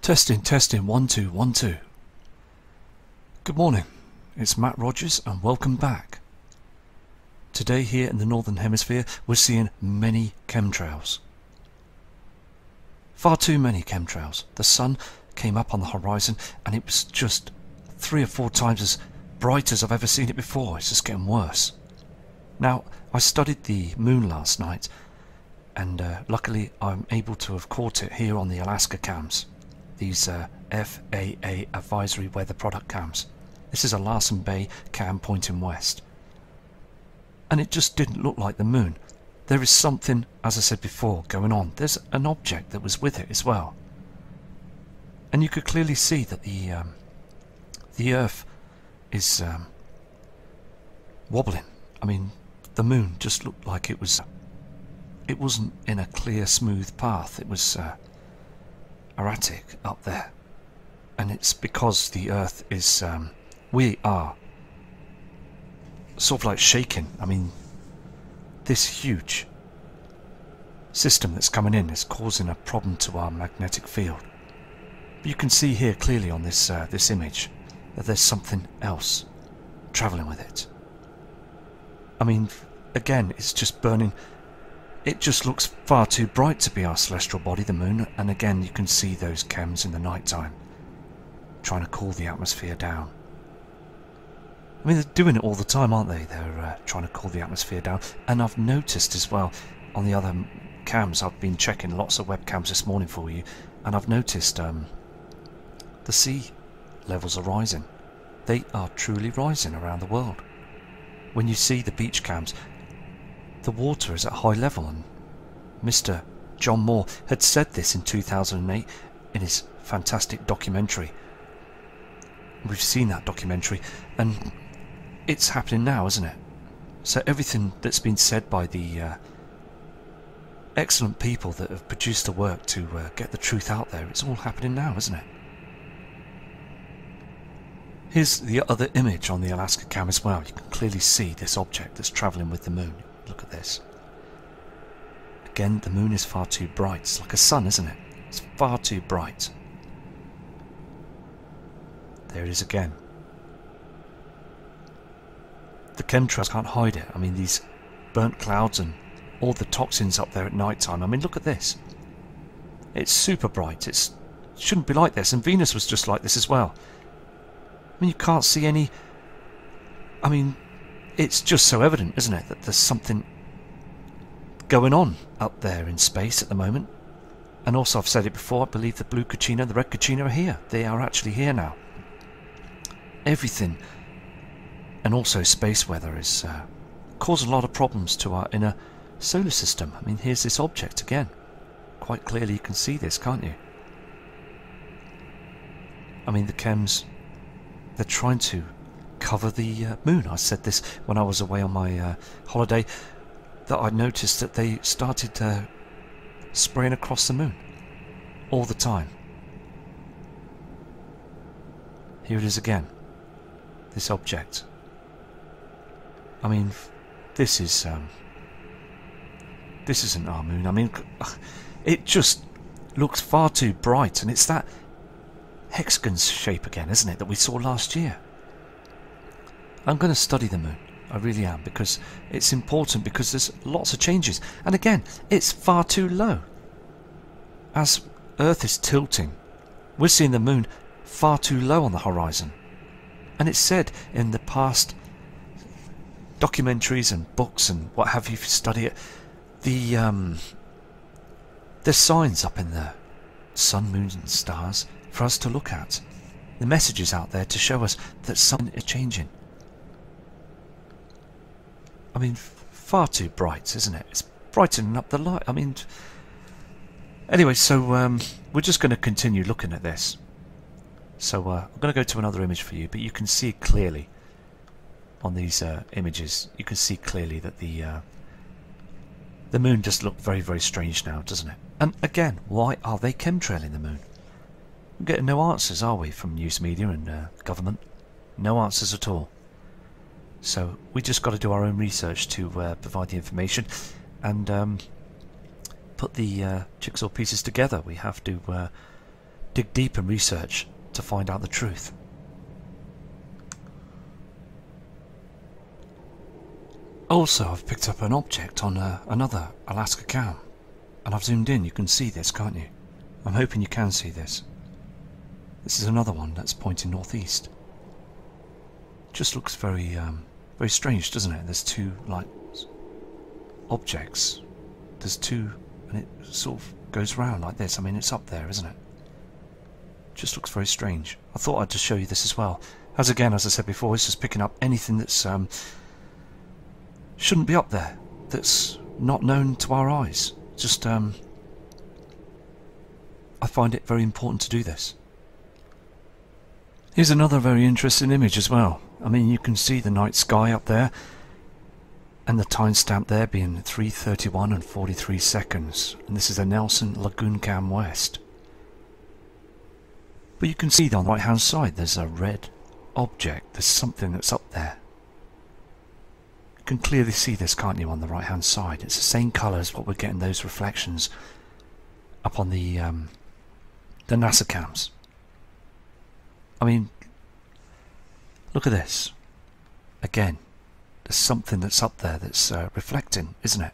Testing, testing, 1 2 1 2. Good morning, it's Matt Rogers and welcome back. Today here in the Northern Hemisphere we're seeing many chemtrails. Far too many chemtrails. The sun came up on the horizon and it was just 3 or 4 times as bright as I've ever seen it before. It's just getting worse. Now, I studied the moon last night and luckily I'm able to have caught it here on the Alaska cams. These FAA advisory weather product cams. This is a Larsen Bay cam pointing west. And it just didn't look like the moon. There is something, as I said before, going on. There's an object that was with it as well. And you could clearly see that the Earth is wobbling. I mean, the moon just looked like it wasn't in a clear, smooth path. It was erratic up there, and it's because the Earth is we are sort of like shaking. I mean, this huge system that's coming in is causing a problem to our magnetic field. But you can see here clearly on this this image that there's something else traveling with it. I mean, again, it's just burning. It just looks far too bright to be our celestial body, the moon, and again you can see those chems in the night time trying to cool the atmosphere down. I mean, they're doing it all the time, aren't they? They're trying to cool the atmosphere down. And I've noticed as well on the other cams, I've been checking lots of webcams this morning for you, and I've noticed the sea levels are rising. They are truly rising around the world. When you see the beach cams, the water is at high level, and Mr. John Moore had said this in 2008 in his fantastic documentary. We've seen that documentary, and it's happening now, isn't it? So everything that's been said by the excellent people that have produced the work to get the truth out there, it's all happening now, isn't it? Here's the other image on the Alaska cam as well. You can clearly see this object that's travelling with the moon. Look at this. Again, the moon is far too bright. It's like a sun, isn't it? It's far too bright. There it is again. The chemtrails can't hide it. I mean, these burnt clouds and all the toxins up there at night time. I mean, look at this. It's super bright. It shouldn't be like this. And Venus was just like this as well. I mean, you can't see any... I mean, it's just so evident, isn't it, that there's something going on up there in space at the moment. And also, I've said it before, I believe the blue Kachina and the red Kachina are here. They are actually here now. Everything, and also space weather, is causing a lot of problems to our inner solar system. I mean, here's this object again. Quite clearly you can see this, can't you? I mean, the chems, they're trying to cover the moon. I said this when I was away on my holiday, that I noticed that they started spraying across the moon all the time. Here it is again, this object. I mean, this isn't our moon. I mean, it just looks far too bright, and it's that hexagon shape again, isn't it, that we saw last year. I'm going to study the moon, I really am, because it's important, because there's lots of changes. And again, it's far too low. As Earth is tilting, we're seeing the moon far too low on the horizon. And it's said in the past documentaries and books and what have you, if you study it, there's signs up in the sun, moons and stars for us to look at. The messages out there to show us that something is changing. I mean, far too bright, isn't it? It's brightening up the light. I mean, anyway, so we're just going to continue looking at this. So I'm going to go to another image for you, but you can see clearly on these images, you can see clearly that the moon just looks very, very strange now, doesn't it? And again, why are they chemtrailing the moon? We're getting no answers, are we, from news media and government? No answers at all. So we just got to do our own research to provide the information and put the jigsaw pieces together. We have to dig deep and research to find out the truth. Also, I've picked up an object on another Alaska cam, and I've zoomed in. You can see this, can't you? I'm hoping you can see this. This is another one that's pointing northeast. Just looks very, very strange, doesn't it? There's two, like, objects. There's two, and it sort of goes round like this. I mean, it's up there, isn't it? Just looks very strange. I thought I'd just show you this as well. As again, as I said before, it's just picking up anything that's shouldn't be up there, that's not known to our eyes. Just I find it very important to do this. Here's another very interesting image as well. I mean, you can see the night sky up there, and the timestamp there being 3:31 and 43 seconds. And this is the Nelson Lagoon Cam West. But you can see on the right hand side there's a red object. There's something that's up there. You can clearly see this, can't you, on the right hand side? It's the same colour as what we're getting those reflections up on the NASA cams. I mean, look at this. Again, there's something that's up there that's reflecting, isn't it?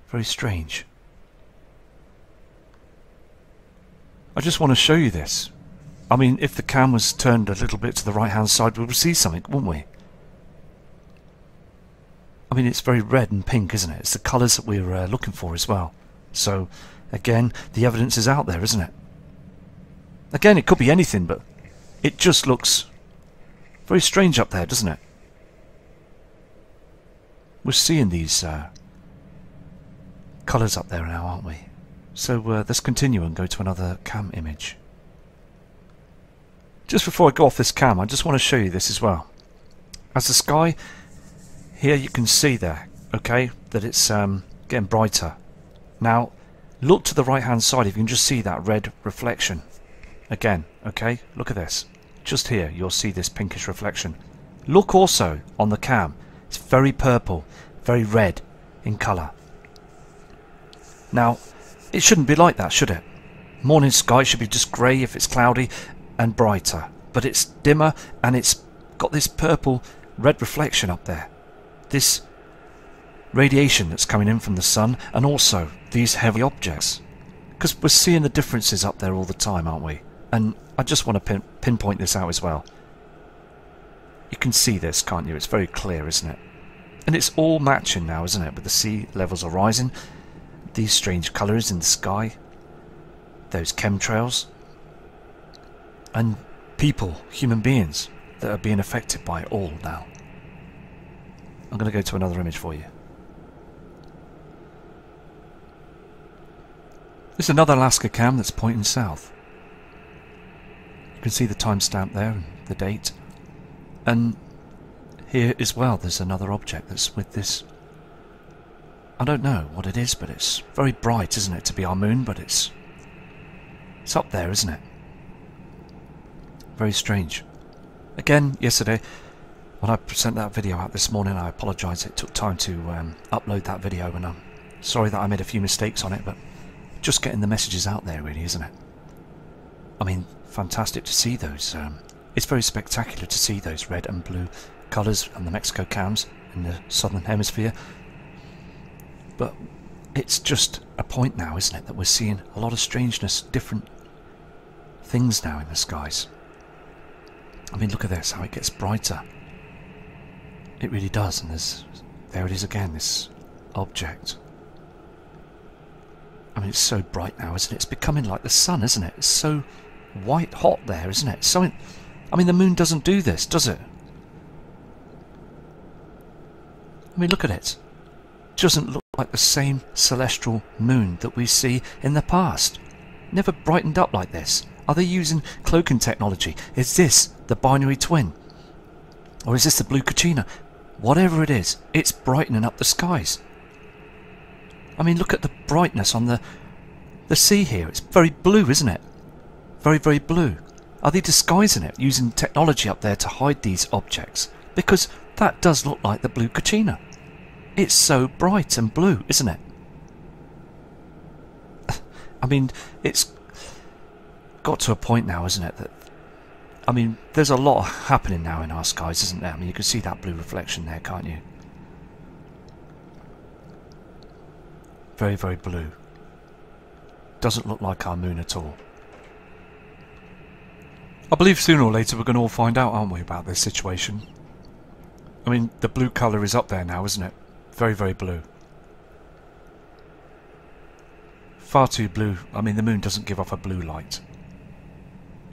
Very strange. I just want to show you this. I mean, if the cam was turned a little bit to the right hand side, we would see something, wouldn't we? I mean, it's very red and pink, isn't it? It's the colours that we're looking for as well. So, again, the evidence is out there, isn't it? Again, it could be anything, but it just looks very strange up there, doesn't it? We're seeing these colours up there now, aren't we? So let's continue and go to another cam image. Just before I go off this cam, I just want to show you this as well. As the sky, here you can see there, okay, that it's getting brighter. Now, look to the right hand side if you can just see that red reflection. Again, okay, look at this. Just here, you'll see this pinkish reflection. Look also on the cam. It's very purple, very red in colour. Now, it shouldn't be like that, should it? Morning sky should be just grey if it's cloudy and brighter. But it's dimmer and it's got this purple red reflection up there. This radiation that's coming in from the sun, and also these heavy objects. Because we're seeing the differences up there all the time, aren't we? And I just want to pinpoint this out as well. You can see this, can't you? It's very clear, isn't it? And it's all matching now, isn't it? But the sea levels are rising. These strange colours in the sky. Those chemtrails. And people, human beings, that are being affected by it all now. I'm going to go to another image for you. There's another Alaska cam that's pointing south. You can see the timestamp there and the date. And here as well there's another object that's with this. I don't know what it is, but it's very bright, isn't it, to be our moon, but it's up there, isn't it? Very strange. Again, yesterday, when I sent that video out this morning, I apologise. It took time to upload that video, and I'm sorry that I made a few mistakes on it, but just getting the messages out there, really, isn't it? I mean, fantastic to see those. It's very spectacular to see those red and blue colours on the Mexico cams in the southern hemisphere. But it's just a point now, isn't it, that we're seeing a lot of strangeness, different things now in the skies. I mean, look at this, how it gets brighter. It really does, and there it is again, this object. I mean, it's so bright now, isn't it? It's becoming like the sun, isn't it? It's so white hot there, isn't it? So, I mean, the moon doesn't do this, does it? I mean, look at it. It doesn't look like the same celestial moon that we see in the past. Never brightened up like this. Are they using cloaking technology? Is this the binary twin? Or is this the blue Kachina? Whatever it is, it's brightening up the skies. I mean, look at the brightness on the sea here. It's very blue, isn't it? Very, very blue. Are they disguising it, using technology up there to hide these objects? Because that does look like the blue Kachina. It's so bright and blue, isn't it? I mean, it's got to a point now, isn't it, that, I mean, there's a lot happening now in our skies, isn't there? I mean, you can see that blue reflection there, can't you? Very, very blue. Doesn't look like our moon at all. I believe sooner or later we're going to all find out, aren't we, about this situation. I mean, the blue colour is up there now, isn't it? Very, very blue. Far too blue. I mean, the moon doesn't give off a blue light.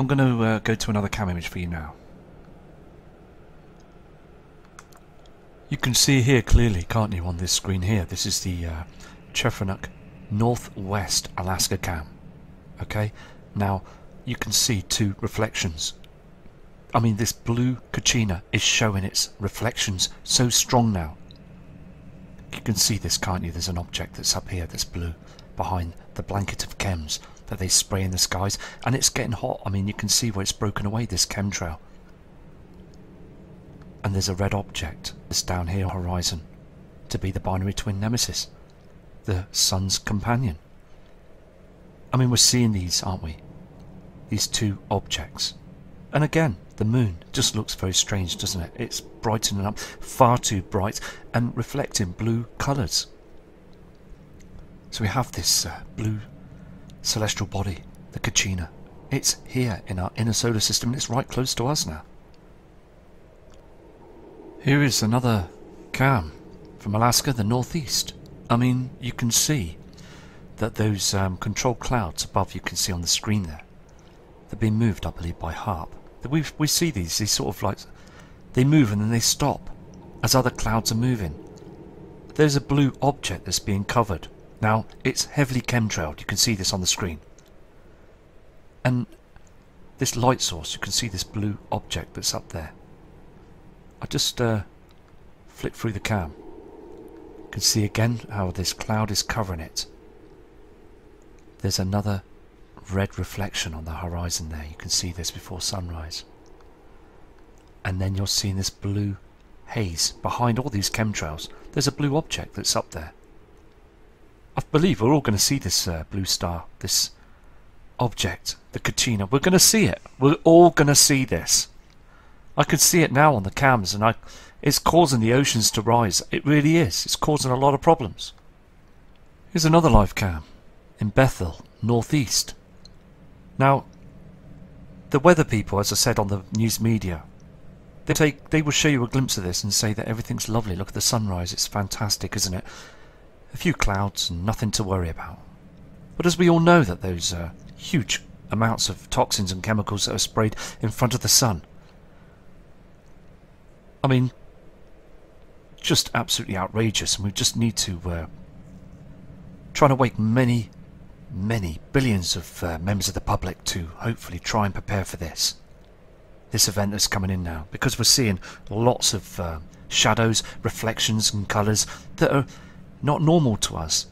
I'm going to go to another cam image for you now. You can see here clearly, can't you, on this screen here? This is the Chefrenuk Northwest Alaska cam. Okay, now you can see two reflections. I mean, this blue Kachina is showing its reflections so strong now. You can see this, can't you? There's an object that's up here that's blue behind the blanket of chems that they spray in the skies, and it's getting hot. I mean, you can see where it's broken away, this chemtrail. And there's a red object that's down here on the horizon to be the binary twin nemesis, the sun's companion. I mean, we're seeing these, aren't we? These two objects. And again, the moon just looks very strange, doesn't it? It's brightening up, far too bright, and reflecting blue colours. So we have this blue celestial body, the Kachina. It's here in our inner solar system, and it's right close to us now. Here is another cam from Alaska, the northeast. I mean, you can see that those controlled clouds above, you can see on the screen there, they're being moved, I believe, by HARP. We see these sort of like, they move and then they stop as other clouds are moving. There's a blue object that's being covered. Now, it's heavily chemtrailed, you can see this on the screen. And this light source, you can see this blue object that's up there. I just flick through the cam. You can see again how this cloud is covering it. There's another red reflection on the horizon there. You can see this before sunrise. And then you're seeing this blue haze behind all these chemtrails. There's a blue object that's up there. I believe we're all going to see this blue star, this object, the Kachina. We're going to see it. We're all going to see this. I can see it now on the cams, and it's causing the oceans to rise. It really is. It's causing a lot of problems. Here's another live cam in Bethel, northeast. Now, the weather people, as I said on the news media, they will show you a glimpse of this and say that everything's lovely. Look at the sunrise. It's fantastic, isn't it? A few clouds and nothing to worry about. But as we all know that those huge amounts of toxins and chemicals that are sprayed in front of the sun, I mean, just absolutely outrageous, and we just need to try to wake many billions of members of the public to hopefully try and prepare for this event that's coming in now, because we're seeing lots of shadows, reflections and colours that are not normal to us,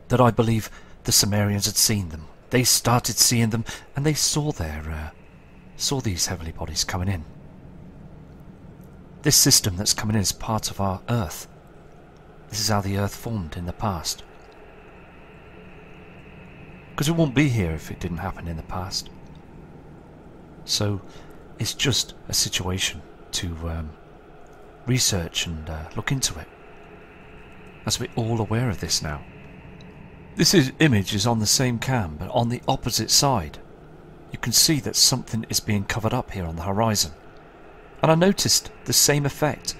that I believe the Sumerians had seen them. They started seeing them, and they saw these heavenly bodies coming in. This system that's coming in is part of our Earth. This is how the Earth formed in the past. Because we won't be here if it didn't happen in the past. So it's just a situation to research and look into it, as we're all aware of this now. This image is on the same cam, but on the opposite side. You can see that something is being covered up here on the horizon. And I noticed the same effect.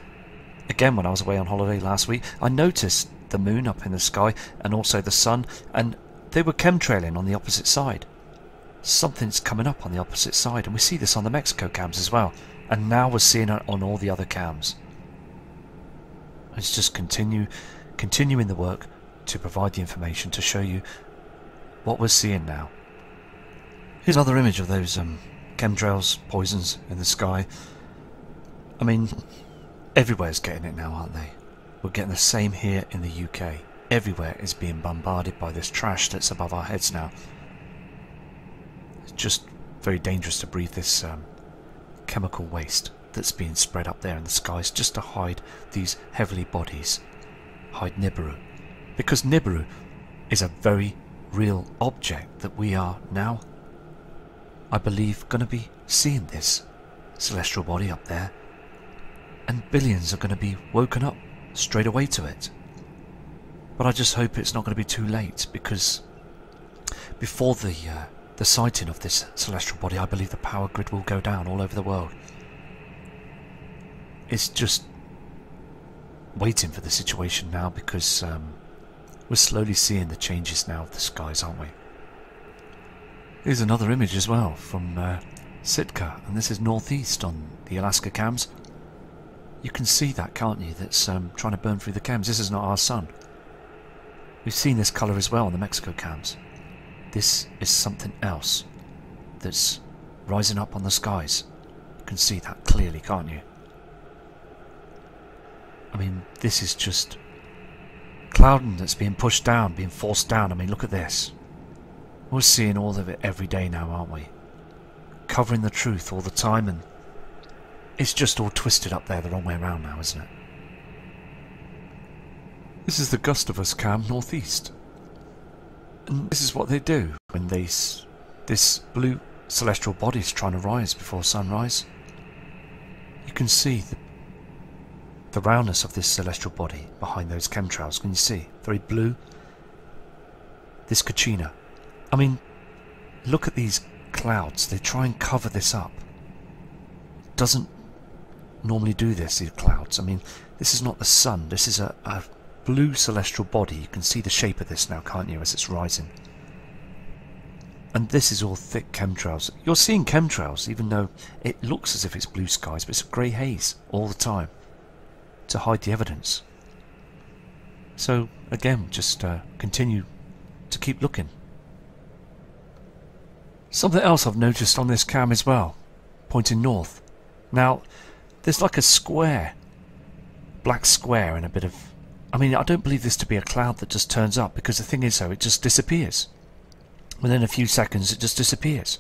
Again, when I was away on holiday last week, I noticed the moon up in the sky and also the sun, and they were chemtrailing on the opposite side. Something's coming up on the opposite side, and we see this on the Mexico cams as well. And now we're seeing it on all the other cams. It's just continuing the work to provide the information to show you what we're seeing now. Here's another image of those chemtrails, poisons in the sky. I mean, everywhere's getting it now, aren't they? We're getting the same here in the UK. Everywhere is being bombarded by this trash that's above our heads now. It's just very dangerous to breathe this chemical waste that's being spread up there in the skies just to hide these heavenly bodies, hide Nibiru. Because Nibiru is a very real object that we are now, I believe, going to be seeing this celestial body up there, and billions are going to be woken up straight away to it. But I just hope it's not going to be too late, because before the sighting of this celestial body, I believe the power grid will go down all over the world. It's just waiting for the situation now, because we're slowly seeing the changes now of the skies, aren't we? Here's another image as well from Sitka, and this is northeast on the Alaska cams. You can see that, can't you? That's trying to burn through the cams. This is not our sun. We've seen this colour as well on the Mexico cams. This is something else that's rising up on the skies. You can see that clearly, can't you? I mean, this is just clouding that's being pushed down, being forced down. I mean, look at this. We're seeing all of it every day now, aren't we? Covering the truth all the time, and it's just all twisted up there the wrong way around now, isn't it? This is the Gustavus cam northeast. And this is what they do when this blue celestial body is trying to rise before sunrise. You can see the roundness of this celestial body behind those chemtrails. Can you see? Very blue. This Kachina. I mean, look at these clouds. They try and cover this up. It doesn't normally do this, these clouds. I mean, this is not the sun. This is a blue celestial body. You can see the shape of this now, can't you, as it's rising. And this is all thick chemtrails. You're seeing chemtrails, even though it looks as if it's blue skies, but it's a grey haze all the time to hide the evidence. So, again, just continue to keep looking. Something else I've noticed on this cam as well, pointing north. Now, there's like a square, black square, and a bit of... I mean, I don't believe this to be a cloud that just turns up, because the thing is, though, it just disappears. Within a few seconds, it just disappears.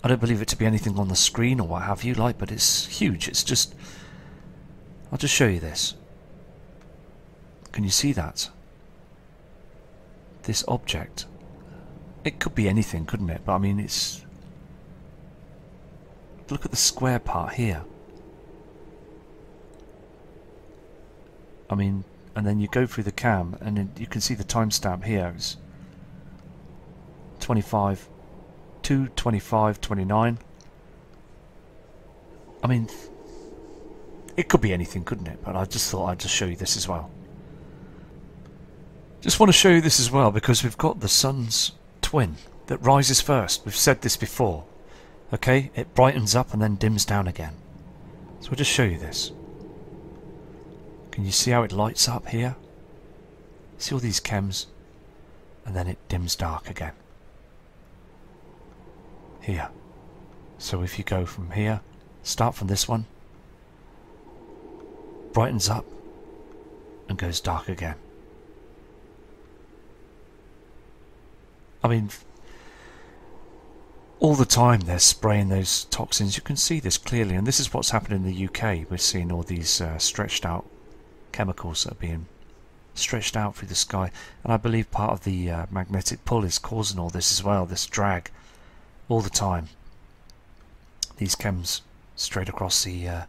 I don't believe it to be anything on the screen or what have you, like, but it's huge. It's just... I'll just show you this. Can you see that? This object. It could be anything, couldn't it? But I mean, it's... Look at the square part here. I mean, and then you go through the cam, and then you can see the timestamp here. It's 25, 2, 25, 29. I mean, it could be anything, couldn't it? But I just thought I'd just show you this as well. Just want to show you this as well, because we've got the sun's twin that rises first. We've said this before. Okay, it brightens up and then dims down again. So I'll just show you this. Can you see how it lights up here? See all these chems? And then it dims dark again. Here. So if you go from here, start from this one, brightens up and goes dark again. I mean, all the time they're spraying those toxins. You can see this clearly, and this is what's happening in the UK. We're seeing all these stretched out chemicals that are being stretched out through the sky, and I believe part of the magnetic pull is causing all this as well, this drag all the time. These chems straight across the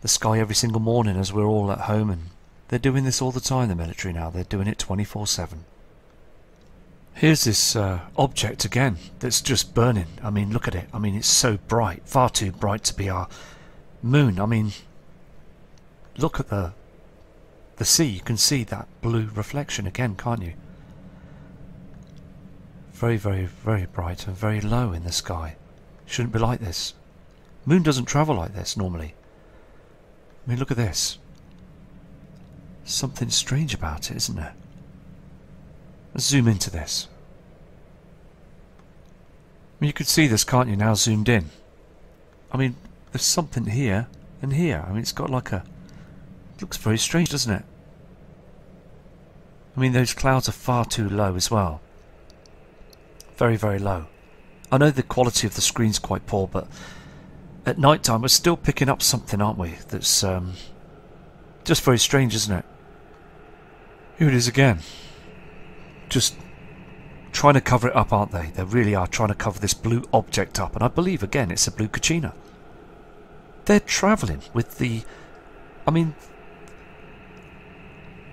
sky every single morning as we're all at home, and they're doing this all the time, the military now. They're doing it 24/7. Here's this object again that's just burning. I mean, look at it. I mean, it's so bright, far too bright to be our moon. I mean, look at the sea. You can see that blue reflection again, can't you? Very, very, very bright and very low in the sky. Shouldn't be like this. Moon doesn't travel like this normally. I mean, look at this. Something strange about it, isn't there? Let's zoom into this. I mean, you could see this, can't you, now zoomed in? I mean, there's something here and here. I mean, it's got like a... It looks very strange, doesn't it? I mean, those clouds are far too low as well. Very, very low. I know the quality of the screen's quite poor, but at night time we're still picking up something, aren't we? That's just very strange, isn't it? Here it is again. Just trying to cover it up, aren't they? They really are trying to cover this blue object up, and I believe again it's a blue Kachina. They're travelling with the... I mean,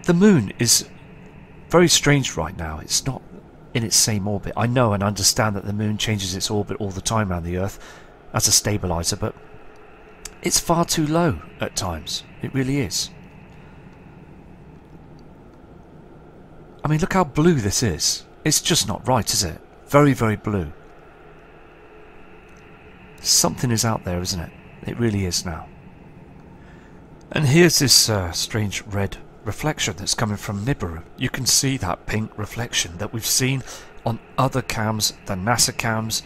the moon is very strange right now. It's not in its same orbit. I know and understand that the moon changes its orbit all the time around the Earth as a stabiliser, but it's far too low at times. It really is. I mean, look how blue this is. It's just not right, is it? Very, very blue. Something is out there, isn't it? It really is now. And here's this strange red reflection that's coming from Nibiru. You can see that pink reflection that we've seen on other cams, the NASA cams.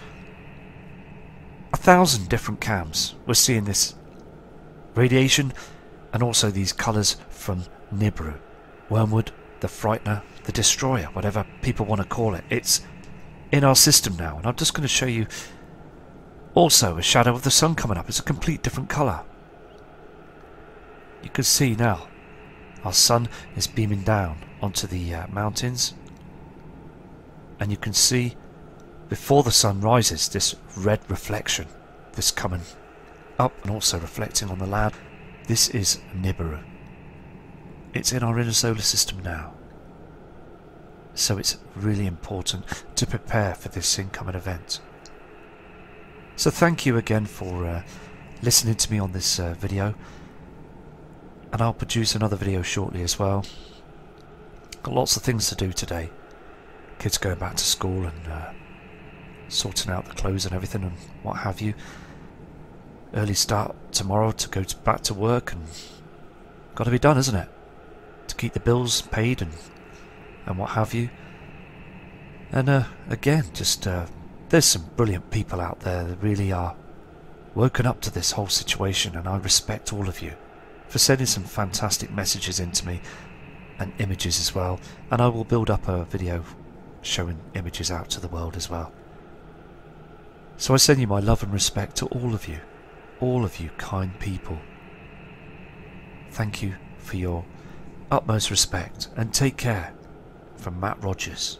1,000 different cams. We're seeing this radiation and also these colours from Nibiru. Wormwood, the Frightener, the Destroyer, whatever people want to call it. It's in our system now, and I'm just going to show you also a shadow of the sun coming up. It's a complete different colour. You can see now our sun is beaming down onto the mountains, and you can see before the sun rises this red reflection, this coming up and also reflecting on the land. This is Nibiru. It's in our inner solar system now. So it's really important to prepare for this incoming event. So thank you again for listening to me on this video. And I'll produce another video shortly as well. Got lots of things to do today. Kids going back to school and sorting out the clothes and everything and what have you. Early start tomorrow to go back to work, and got to be done, isn't it? To keep the bills paid and what have you. And again, just there's some brilliant people out there that really are woken up to this whole situation, and I respect all of you for sending some fantastic messages into me and images as well. And I will build up a video showing images out to the world as well. So I send you my love and respect to all of you kind people. Thank you for your utmost respect, and take care. From Matt Rogers.